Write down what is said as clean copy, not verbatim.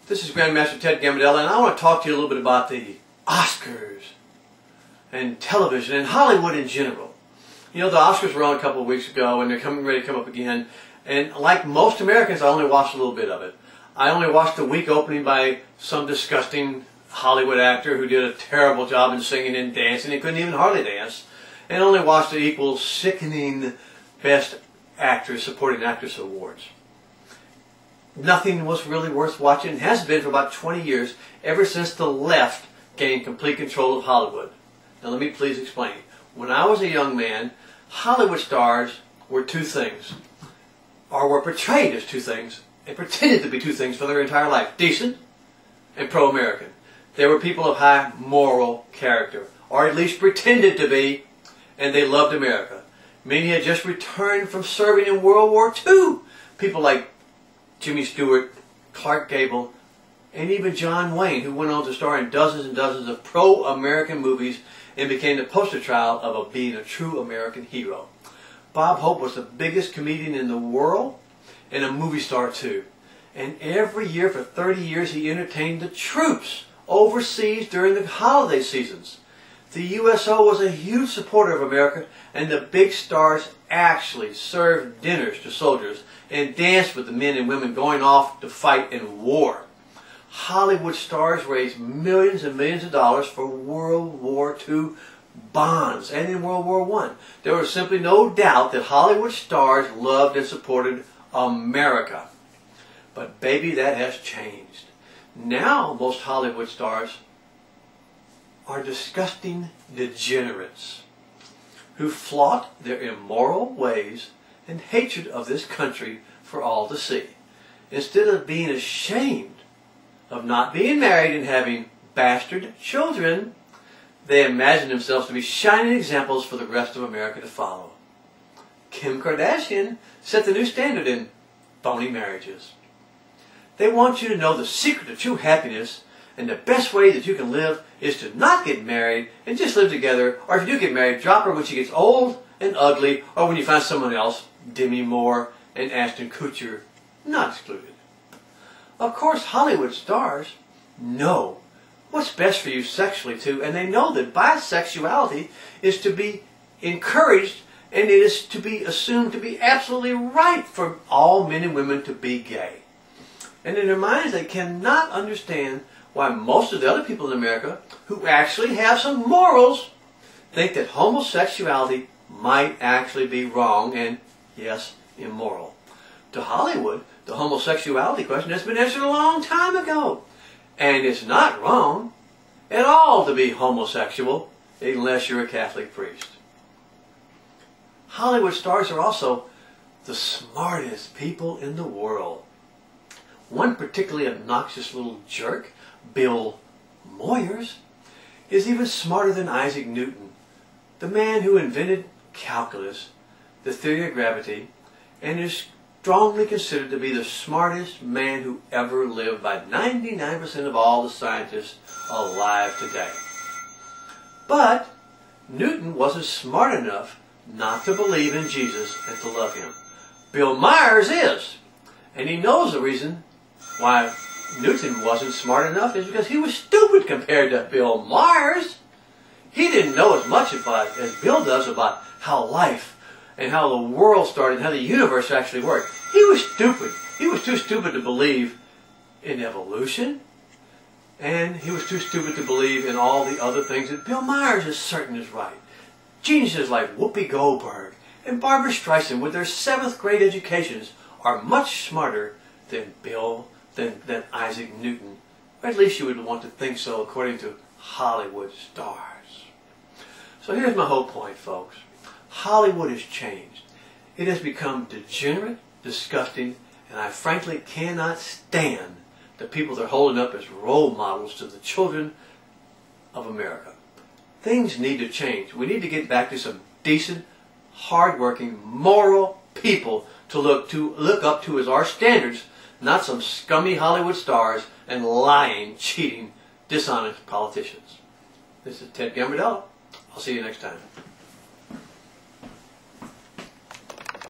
This is Grandmaster Ted Gambardella, and I want to talk to you a little bit about the Oscars and television and Hollywood in general. You know, the Oscars were on a couple of weeks ago, and they're ready to come up again. And like most Americans, I only watched a little bit of it. I only watched the week opening by some disgusting Hollywood actor who did a terrible job in singing and dancing. He couldn't even hardly dance. And only watched the equal sickening Best Actress, Supporting Actress awards. Nothing was really worth watching. It has been for about 20 years, ever since the left gained complete control of Hollywood. Now let me please explain. When I was a young man, Hollywood stars were two things, or were portrayed as two things, and pretended to be two things for their entire life: decent and pro-American. They were people of high moral character, or at least pretended to be, and they loved America. Many had just returned from serving in World War II. People like Jimmy Stewart, Clark Gable, and even John Wayne, who went on to star in dozens and dozens of pro-American movies and became the poster child of being a true American hero. Bob Hope was the biggest comedian in the world and a movie star too. And every year for 30 years he entertained the troops overseas during the holiday seasons. The USO was a huge supporter of America, and the big stars actually served dinners to soldiers and danced with the men and women going off to fight in war. Hollywood stars raised millions and millions of dollars for World War II bonds and in World War I. There was simply no doubt that Hollywood stars loved and supported America. But baby, that has changed. Now most Hollywood stars are disgusting degenerates who flaunt their immoral ways and hatred of this country for all to see. Instead of being ashamed of not being married and having bastard children, they imagine themselves to be shining examples for the rest of America to follow. Kim Kardashian set the new standard in phony marriages. They want you to know the secret to true happiness, and the best way that you can live is to not get married and just live together, or if you do get married, drop her when she gets old and ugly, or when you find someone else, Demi Moore and Ashton Kutcher, not excluded. Of course, Hollywood stars know what's best for you sexually too, and they know that bisexuality is to be encouraged, and it is to be assumed to be absolutely right for all men and women to be gay. And in their minds, they cannot understand why most of the other people in America who actually have some morals think that homosexuality might actually be wrong and, yes, immoral. To Hollywood, the homosexuality question has been answered a long time ago. And it's not wrong at all to be homosexual unless you're a Catholic priest. Hollywood stars are also the smartest people in the world. One particularly obnoxious little jerk, Bill Moyers, is even smarter than Isaac Newton, the man who invented calculus, the theory of gravity, and is strongly considered to be the smartest man who ever lived by 99% of all the scientists alive today. But Newton wasn't smart enough not to believe in Jesus and to love him. Bill Myers is, and he knows the reason why Newton wasn't smart enough is because he was stupid compared to Bill Myers. He didn't know as much about as Bill does about how life and how the world started and how the universe actually worked. He was stupid. He was too stupid to believe in evolution, and he was too stupid to believe in all the other things that Bill Myers is certain is right. Geniuses like Whoopi Goldberg and Barbara Streisand with their 7th grade educations are much smarter than than Isaac Newton. Or at least you would want to think so according to Hollywood stars. So here's my whole point, folks. Hollywood has changed. It has become degenerate, disgusting, and I frankly cannot stand the people they're holding up as role models to the children of America. Things need to change. We need to get back to some decent, hard-working, moral people to look up to as our standards, not some scummy Hollywood stars and lying, cheating, dishonest politicians. This is Ted Gambardella. I'll see you next time.